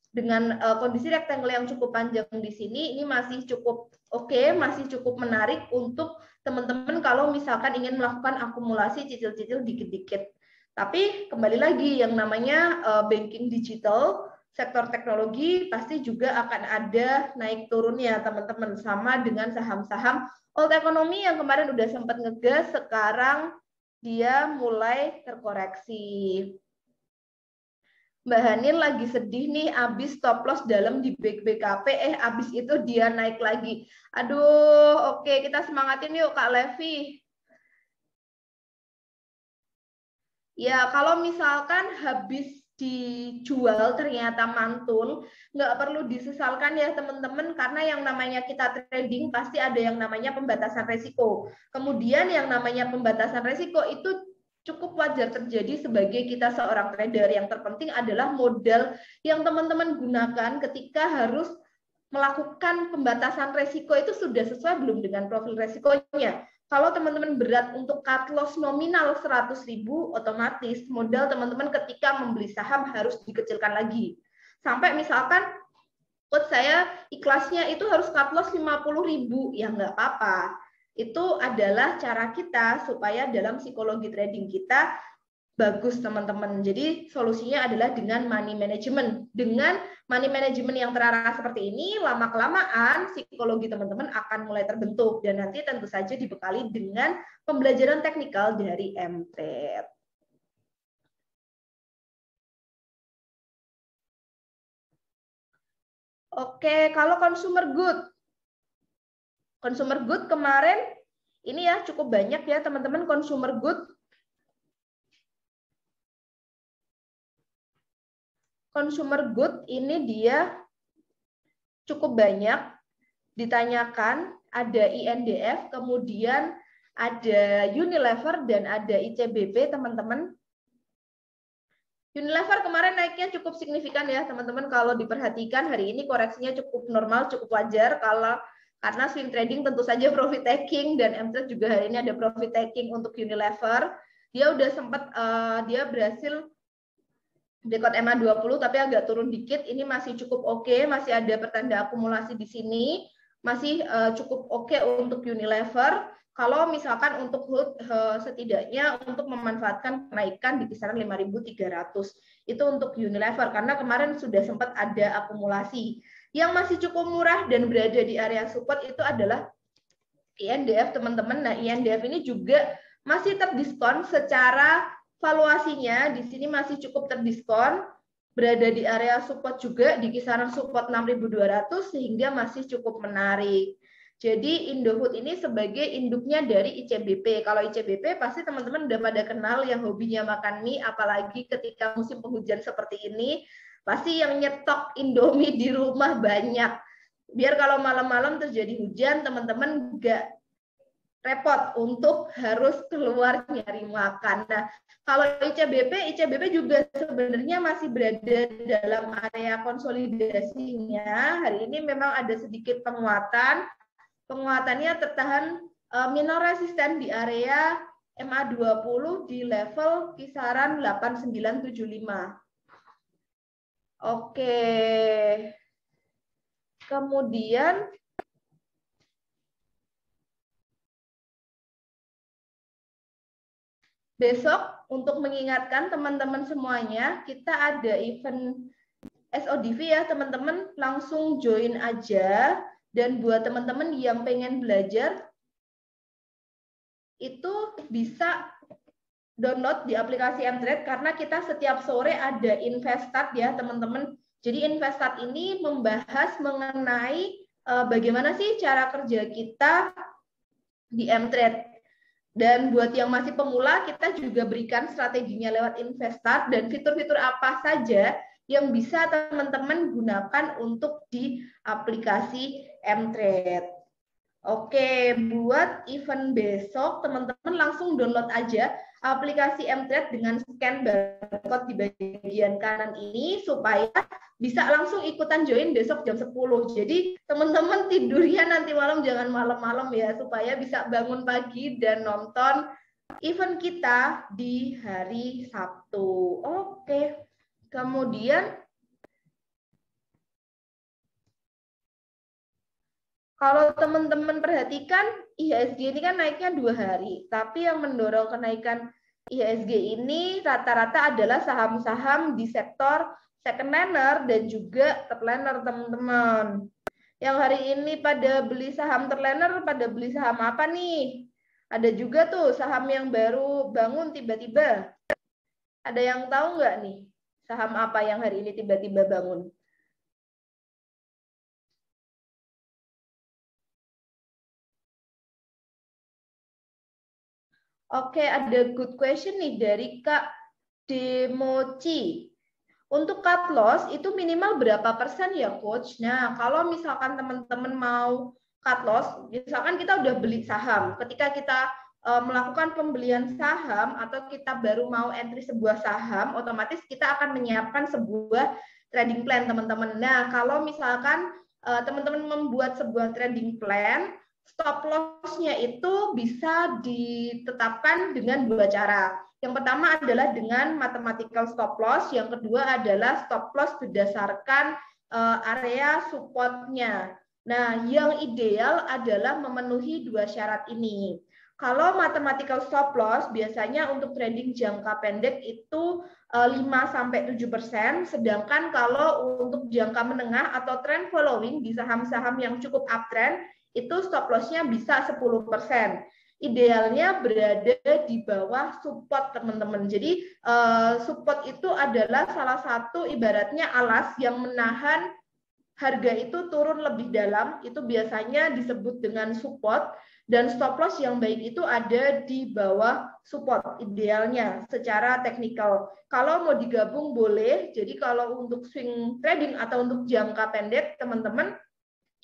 Dengan kondisi rectangle yang cukup panjang di sini, ini masih cukup oke, masih cukup menarik untuk teman-teman kalau misalkan ingin melakukan akumulasi cicil-cicil dikit-dikit. Tapi kembali lagi yang namanya banking digital, sektor teknologi pasti juga akan ada naik turunnya teman-teman, sama dengan saham-saham old economy yang kemarin udah sempat ngegas, sekarang dia mulai terkoreksi. Mbak Hanin lagi sedih nih, abis stop loss dalam di BKP, abis itu dia naik lagi. Aduh, oke, kita semangatin yuk Kak Levi. Ya, kalau misalkan habis dijual ternyata mantul, nggak perlu disesalkan ya teman-teman, karena yang namanya kita trading pasti ada yang namanya pembatasan resiko. Kemudian yang namanya pembatasan resiko itu cukup wajar terjadi sebagai kita seorang trader. Yang terpenting adalah modal yang teman-teman gunakan ketika harus melakukan pembatasan resiko itu sudah sesuai belum dengan profil resikonya. Kalau teman-teman berat untuk cut loss nominal 100.000, otomatis modal teman-teman ketika membeli saham harus dikecilkan lagi. Sampai misalkan coach saya ikhlasnya itu harus cut loss 50.000, ya nggak apa-apa. Itu adalah cara kita supaya dalam psikologi trading kita bagus teman-teman. Jadi solusinya adalah dengan money management. Dengan money management yang terarah seperti ini, lama-kelamaan psikologi teman-teman akan mulai terbentuk. Dan nanti tentu saja dibekali dengan pembelajaran teknikal dari MTrade. Oke, kalau consumer good. Consumer good kemarin, ini ya cukup banyak ya teman-teman consumer good. Consumer good ini dia cukup banyak ditanyakan, ada INDF, kemudian ada Unilever dan ada ICBP teman-teman. Unilever kemarin naiknya cukup signifikan ya teman-teman, kalau diperhatikan hari ini koreksinya cukup normal, cukup wajar karena swing trading tentu saja profit taking, dan MTrade juga hari ini ada profit taking untuk Unilever. Dia udah sempat dia berhasil dekot MA20 tapi agak turun dikit, ini masih cukup oke, masih ada pertanda akumulasi di sini, masih cukup oke untuk Unilever. Kalau misalkan untuk hold setidaknya untuk memanfaatkan kenaikan di kisaran 5.300 itu untuk Unilever, karena kemarin sudah sempat ada akumulasi. Yang masih cukup murah dan berada di area support itu adalah INDF teman-teman. Nah, INDF ini juga masih terdiskon secara valuasinya, di sini masih cukup terdiskon, berada di area support juga di kisaran support 6.200 sehingga masih cukup menarik. Jadi Indofood ini sebagai induknya dari ICBP. Kalau ICBP pasti teman-teman udah pada kenal yang hobinya makan mie, apalagi ketika musim penghujan seperti ini, pasti yang nyetok Indomie di rumah banyak. Biar kalau malam-malam terjadi hujan, teman-teman nggak repot untuk harus keluar nyari makan. Nah, kalau ICBP juga sebenarnya masih berada dalam area konsolidasinya. Hari ini memang ada sedikit penguatan. Penguatannya tertahan minor resisten di area MA20 di level kisaran 8975. Oke. Kemudian besok untuk mengingatkan teman-teman semuanya, kita ada event SODV ya teman-teman, langsung join aja. Dan buat teman-teman yang pengen belajar, itu bisa download di aplikasi Mtrade karena kita setiap sore ada Investat ya teman-teman. Jadi Investat ini membahas mengenai bagaimana sih cara kerja kita di Mtrade. Dan buat yang masih pemula, kita juga berikan strateginya lewat Investat dan fitur-fitur apa saja yang bisa teman-teman gunakan untuk di aplikasi Mtrade. Oke, buat event besok, teman-teman langsung download aja aplikasi Mtrade dengan scan barcode di bagian kanan ini supaya bisa langsung ikutan join besok jam 10. Jadi teman-teman tidurnya nanti malam jangan malam-malam ya, supaya bisa bangun pagi dan nonton event kita di hari Sabtu. Oke, kemudian kalau teman-teman perhatikan, IHSG ini kan naiknya 2 hari. Tapi yang mendorong kenaikan IHSG ini rata-rata adalah saham-saham di sektor second liner dan juga third liner, teman-teman. Yang hari ini pada beli saham third liner, pada beli saham apa nih? Ada juga tuh saham yang baru bangun tiba-tiba. Ada yang tahu nggak nih? Saham apa yang hari ini tiba-tiba bangun? Oke, ada good question nih dari Kak Democi. Untuk cut loss itu minimal berapa persen ya coach? Nah, kalau misalkan teman-teman mau cut loss, misalkan kita udah beli saham, ketika kita melakukan pembelian saham atau kita baru mau entry sebuah saham, otomatis kita akan menyiapkan sebuah trading plan, teman-teman. Nah, kalau misalkan teman-teman membuat sebuah trading plan, stop loss-nya itu bisa ditetapkan dengan 2 cara. Yang pertama adalah dengan mathematical stop loss, yang kedua adalah stop loss berdasarkan area support-nya. Nah, yang ideal adalah memenuhi 2 syarat ini. Kalau mathematical stop loss biasanya untuk trading jangka pendek itu 5-7%, sedangkan kalau untuk jangka menengah atau trend following di saham-saham yang cukup uptrend itu stop loss-nya bisa 10%. Idealnya berada di bawah support, teman-teman. Jadi support itu adalah salah satu ibaratnya alas yang menahan harga itu turun lebih dalam, itu biasanya disebut dengan support, dan stop loss yang baik itu ada di bawah support idealnya secara teknikal. Kalau mau digabung boleh, jadi kalau untuk swing trading atau untuk jangka pendek teman-teman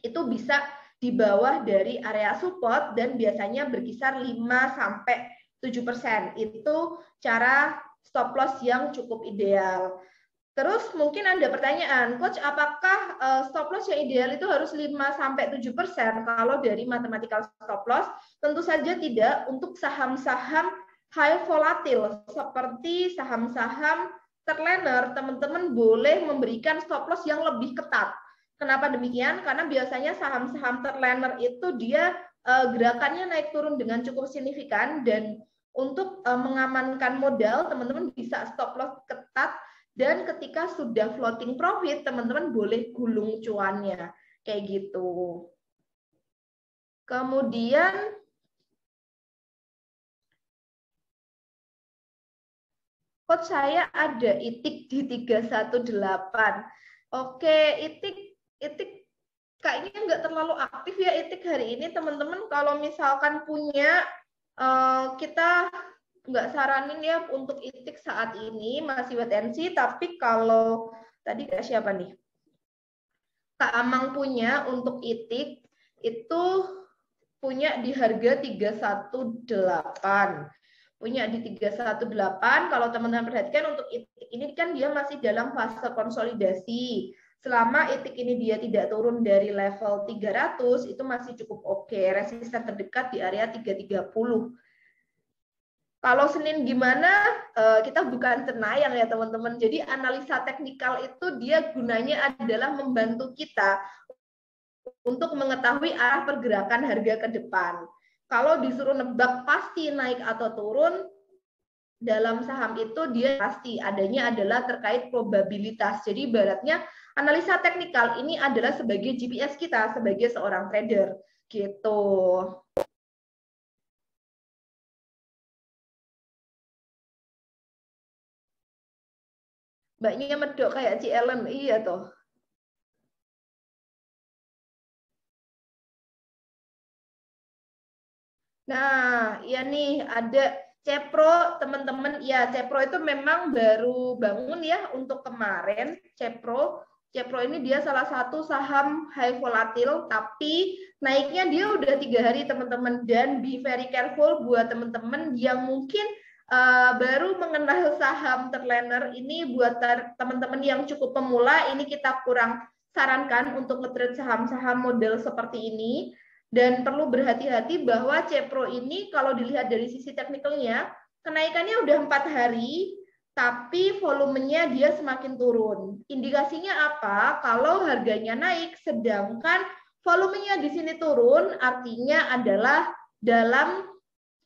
itu bisa di bawah dari area support dan biasanya berkisar 5-7%. Itu cara stop loss yang cukup ideal. Terus mungkin ada pertanyaan, Coach, apakah stop loss yang ideal itu harus 5-7% kalau dari mathematical stop loss? Tentu saja tidak. Untuk saham-saham high volatile seperti saham-saham third liner, teman-teman boleh memberikan stop loss yang lebih ketat. Kenapa demikian? Karena biasanya saham-saham third liner itu dia gerakannya naik turun dengan cukup signifikan, dan untuk mengamankan modal, teman-teman bisa stop loss ketat, dan ketika sudah floating profit, teman-teman boleh gulung cuannya. Kayak gitu. Kemudian, coach saya ada itik di 318. Oke, itik kayaknya nggak terlalu aktif ya itik hari ini, teman-teman. Kalau misalkan punya, kita nggak saranin ya untuk itik saat ini, masih wait and see. Tapi kalau tadi Kak siapa nih? Kak Amang punya untuk itik itu punya di harga 318. Punya di 318. Kalau teman-teman perhatikan untuk itik ini kan dia masih dalam fase konsolidasi. Selama itik ini dia tidak turun dari level 300, itu masih cukup oke. Resisten terdekat di area 330. Kalau Senin gimana? Kita bukan cenayang ya teman-teman. Jadi analisa teknikal itu dia gunanya adalah membantu kita untuk mengetahui arah pergerakan harga ke depan. Kalau disuruh nebak pasti naik atau turun, dalam saham itu dia pasti adanya adalah terkait probabilitas. Jadi ibaratnya analisa teknikal ini adalah sebagai GPS kita sebagai seorang trader gitu. Mbaknya medok kayak Ci Ellen. Iya toh. Nah, iya nih ada Cepro, teman-teman. Ya, Cepro itu memang baru bangun ya untuk kemarin. Cepro ini dia salah satu saham high volatile, tapi naiknya dia udah 3 hari teman-teman. Dan be very careful buat teman-teman yang mungkin baru mengenal saham Terliner ini, buat teman-teman yang cukup pemula, ini kita kurang sarankan untuk nge-trade saham-saham model seperti ini. Dan perlu berhati-hati bahwa Cepro ini kalau dilihat dari sisi teknikalnya, kenaikannya udah 4 hari, tapi volumenya dia semakin turun. Indikasinya apa? Kalau harganya naik, sedangkan volumenya di sini turun, artinya adalah dalam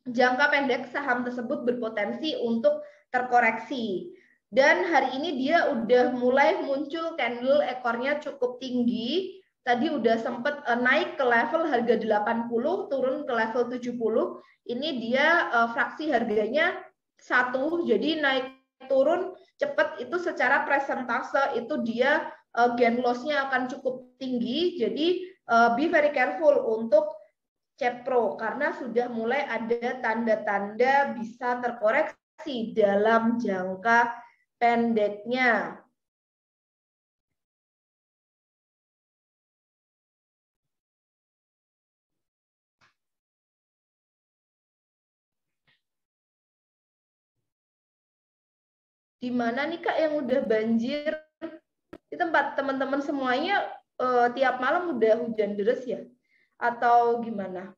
jangka pendek saham tersebut berpotensi untuk terkoreksi. Dan hari ini dia udah mulai muncul candle ekornya cukup tinggi. Tadi udah sempat naik ke level harga 80, turun ke level 70. Ini dia fraksi harganya 1, jadi naik turun cepat itu secara presentase itu dia gain loss-nya akan cukup tinggi. Jadi be very careful untuk Cepro karena sudah mulai ada tanda-tanda bisa terkoreksi dalam jangka pendeknya. Di mana nih Kak yang udah banjir? Di tempat teman-teman semuanya tiap malam udah hujan deras ya? Atau gimana?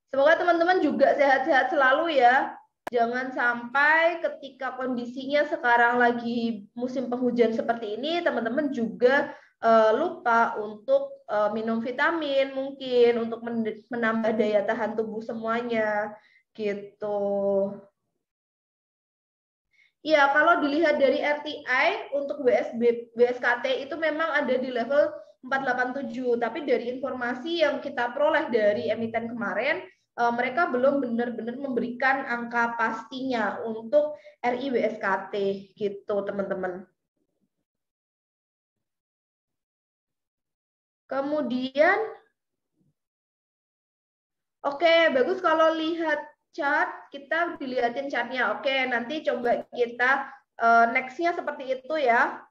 Semoga teman-teman juga sehat-sehat selalu ya. Jangan sampai ketika kondisinya sekarang lagi musim penghujan seperti ini, teman-teman juga lupa untuk minum vitamin mungkin untuk menambah daya tahan tubuh semuanya gitu. Ya, kalau dilihat dari RTI untuk WSKT itu memang ada di level 487, tapi dari informasi yang kita peroleh dari emiten kemarin, mereka belum benar-benar memberikan angka pastinya untuk RIWSKT gitu, teman-teman. Kemudian, oke, bagus kalau lihat chart, kita dilihatin chartnya. Oke, nanti coba kita next-nya seperti itu ya.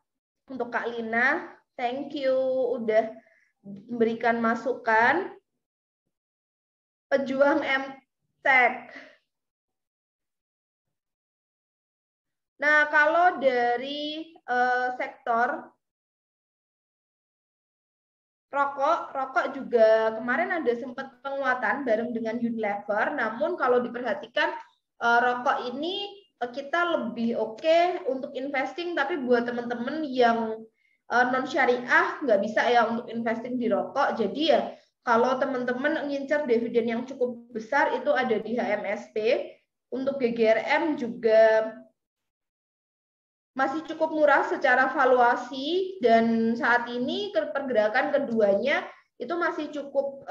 Untuk Kak Lina, thank you udah memberikan masukan. Pejuang MTech. Nah, kalau dari sektor rokok juga kemarin ada sempat penguatan bareng dengan Unilever, namun kalau diperhatikan rokok ini kita lebih oke untuk investing, tapi buat teman-teman yang non syariah nggak bisa ya untuk investing di rokok. Jadi ya kalau teman-teman ngincer dividen yang cukup besar itu ada di HMSP. Untuk GGRM juga masih cukup murah secara valuasi, dan saat ini pergerakan keduanya itu masih cukup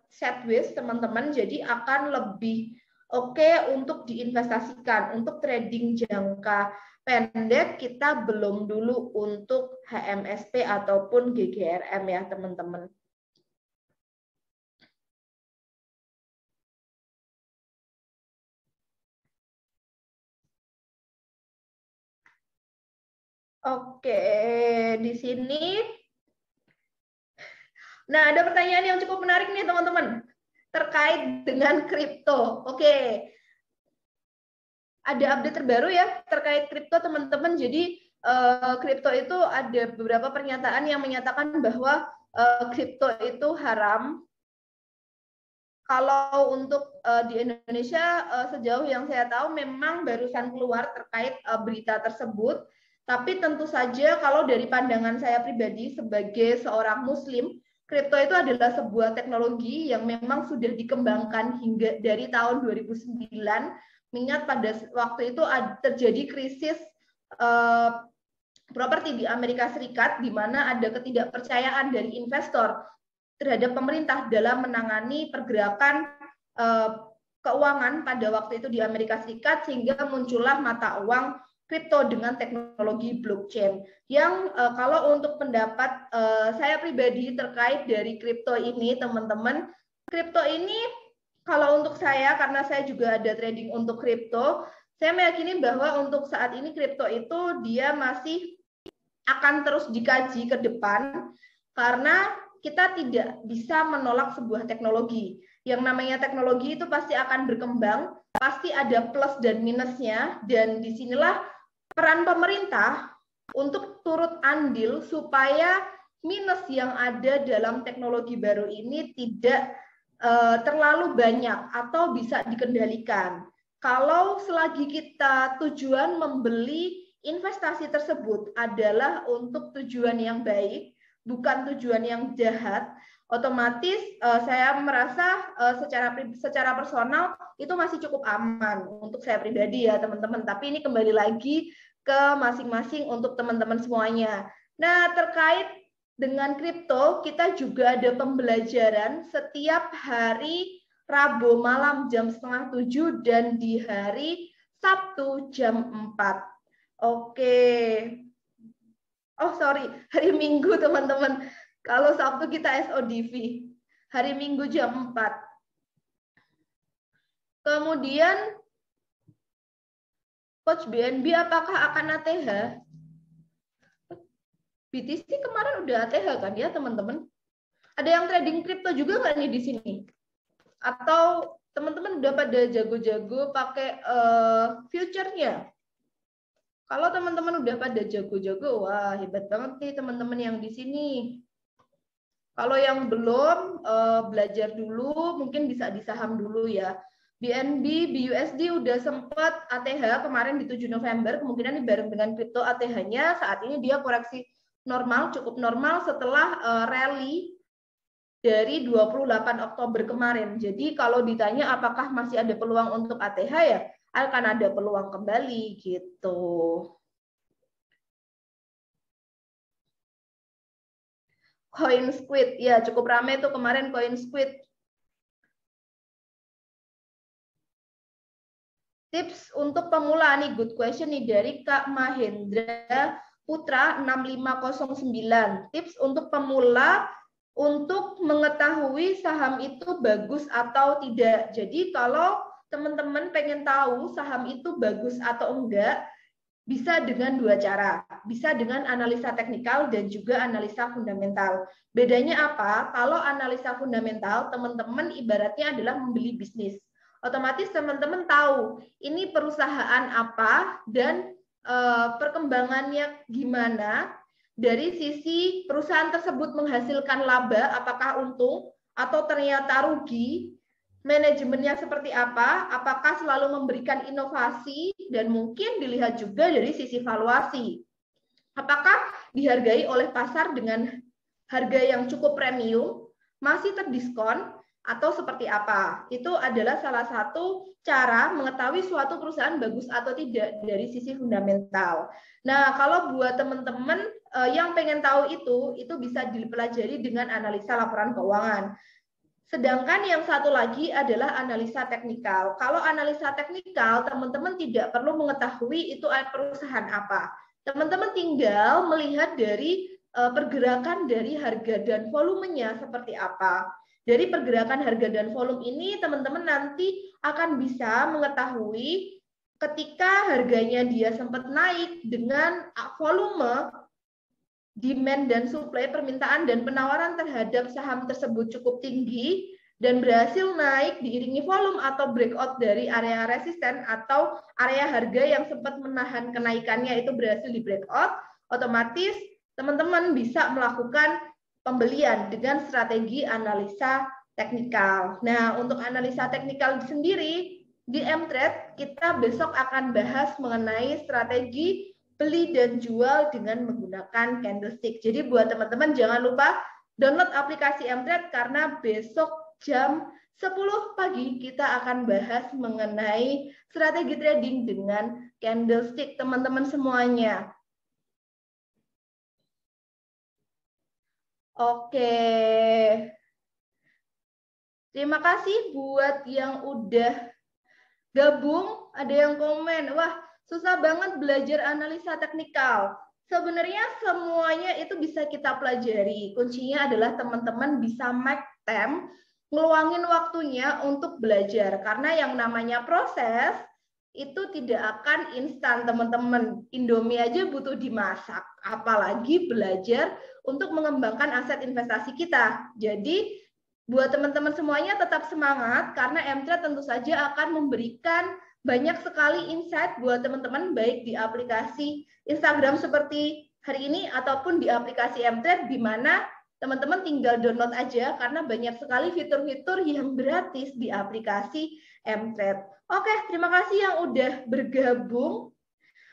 sideways teman-teman, jadi akan lebih oke untuk diinvestasikan. Untuk trading jangka pendek kita belum dulu untuk HMSP ataupun GGRM ya teman-teman. Oke, di sini. Nah, ada pertanyaan yang cukup menarik nih teman-teman terkait dengan kripto. Oke, ada update terbaru ya terkait kripto teman-teman. Jadi kripto itu ada beberapa pernyataan yang menyatakan bahwa kripto itu haram. Kalau untuk di Indonesia sejauh yang saya tahu memang barusan keluar terkait berita tersebut. Tapi tentu saja kalau dari pandangan saya pribadi sebagai seorang Muslim, kripto itu adalah sebuah teknologi yang memang sudah dikembangkan hingga dari tahun 2009. Mengingat pada waktu itu terjadi krisis properti di Amerika Serikat, di mana ada ketidakpercayaan dari investor terhadap pemerintah dalam menangani pergerakan keuangan pada waktu itu di Amerika Serikat, sehingga muncullah mata uang kripto dengan teknologi blockchain. Yang kalau untuk pendapat saya pribadi terkait dari kripto ini, teman-teman, kripto ini kalau untuk saya, karena saya juga ada trading untuk kripto, saya meyakini bahwa untuk saat ini kripto itu dia masih akan terus dikaji ke depan, karena kita tidak bisa menolak sebuah teknologi. Yang namanya teknologi itu pasti akan berkembang, pasti ada plus dan minusnya, dan disinilah peran pemerintah untuk turut andil supaya minus yang ada dalam teknologi baru ini tidak terlalu banyak atau bisa dikendalikan. Kalau selagi kita tujuan membeli investasi tersebut adalah untuk tujuan yang baik, bukan tujuan yang jahat, otomatis saya merasa secara personal itu masih cukup aman untuk saya pribadi ya teman-teman. Tapi ini kembali lagi ke masing-masing untuk teman-teman semuanya. Nah, terkait dengan kripto, kita juga ada pembelajaran setiap hari Rabu malam jam 6:30 dan di hari Sabtu jam 4. Oke. Oh, sorry. Hari Minggu, teman-teman. Kalau Sabtu kita SODV. Hari Minggu jam 4. Kemudian, Coach BNB apakah akan ATH? BTC kemarin udah ATH kan ya, teman-teman? Ada yang trading kripto juga nggak nih di sini? Atau teman-teman udah pada jago-jago pakai future-nya? Kalau teman-teman udah pada jago-jago, wah hebat banget nih teman-teman yang di sini. Kalau yang belum, belajar dulu, mungkin bisa di saham dulu ya. BNB, BUSD udah sempat ATH kemarin di 7 November, kemungkinan ini bareng dengan kripto ATH-nya, saat ini dia koreksi normal, cukup normal setelah rally dari 28 Oktober kemarin. Jadi kalau ditanya apakah masih ada peluang untuk ATH ya, akan ada peluang kembali gitu. Coin Squid, ya cukup ramai tuh kemarin Coin Squid. Tips untuk pemula nih, good question nih dari Kak Mahendra Putra 6509. Tips untuk pemula untuk mengetahui saham itu bagus atau tidak. Jadi kalau teman-teman pengen tahu saham itu bagus atau enggak, bisa dengan dua cara. Bisa dengan analisa teknikal dan juga analisa fundamental. Bedanya apa? Kalau analisa fundamental, teman-teman ibaratnya adalah membeli bisnis. Otomatis teman-teman tahu ini perusahaan apa dan perkembangannya gimana. Dari sisi perusahaan tersebut menghasilkan laba, apakah untung atau ternyata rugi, manajemennya seperti apa, apakah selalu memberikan inovasi, dan mungkin dilihat juga dari sisi valuasi. Apakah dihargai oleh pasar dengan harga yang cukup premium, masih terdiskon, atau seperti apa. Itu adalah salah satu cara mengetahui suatu perusahaan bagus atau tidak dari sisi fundamental. Nah, kalau buat teman-teman yang pengen tahu itu bisa dipelajari dengan analisa laporan keuangan. Sedangkan yang satu lagi adalah analisa teknikal. Kalau analisa teknikal, teman-teman tidak perlu mengetahui itu perusahaan apa. Teman-teman tinggal melihat dari pergerakan dari harga dan volumenya seperti apa. Dari pergerakan harga dan volume ini, teman-teman nanti akan bisa mengetahui ketika harganya dia sempat naik dengan volume, demand dan supply, permintaan dan penawaran terhadap saham tersebut cukup tinggi dan berhasil naik diiringi volume atau breakout dari area resisten atau area harga yang sempat menahan kenaikannya itu berhasil di breakout, otomatis teman-teman bisa melakukan pembelian dengan strategi analisa teknikal. Nah, untuk analisa teknikal sendiri di M-Trade kita besok akan bahas mengenai strategi beli dan jual dengan menggunakan candlestick. Jadi buat teman-teman jangan lupa download aplikasi M-Trade karena besok jam 10 pagi kita akan bahas mengenai strategi trading dengan candlestick teman-teman semuanya. Oke. Terima kasih buat yang udah gabung, ada yang komen. Wah, Susah banget belajar analisa teknikal. Sebenarnya semuanya itu bisa kita pelajari. Kuncinya adalah teman-teman bisa make time, ngeluangin waktunya untuk belajar. Karena yang namanya proses itu tidak akan instan, teman-teman. Indomie aja butuh dimasak, apalagi belajar untuk mengembangkan aset investasi kita. Jadi buat teman-teman semuanya tetap semangat karena MTrade tentu saja akan memberikan banyak sekali insight buat teman-teman baik di aplikasi Instagram seperti hari ini ataupun di aplikasi MTrade di mana teman-teman tinggal download aja karena banyak sekali fitur-fitur yang gratis di aplikasi MTrade. Oke, terima kasih yang udah bergabung.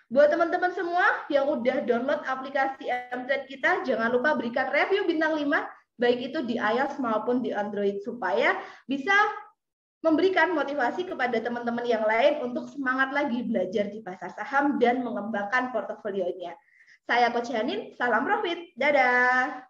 Buat teman-teman semua yang udah download aplikasi MTrade kita, jangan lupa berikan review bintang 5 baik itu di iOS maupun di Android supaya bisa memberikan motivasi kepada teman-teman yang lain untuk semangat lagi belajar di pasar saham dan mengembangkan portofolionya. Saya Coach Hanin, salam profit. Dadah.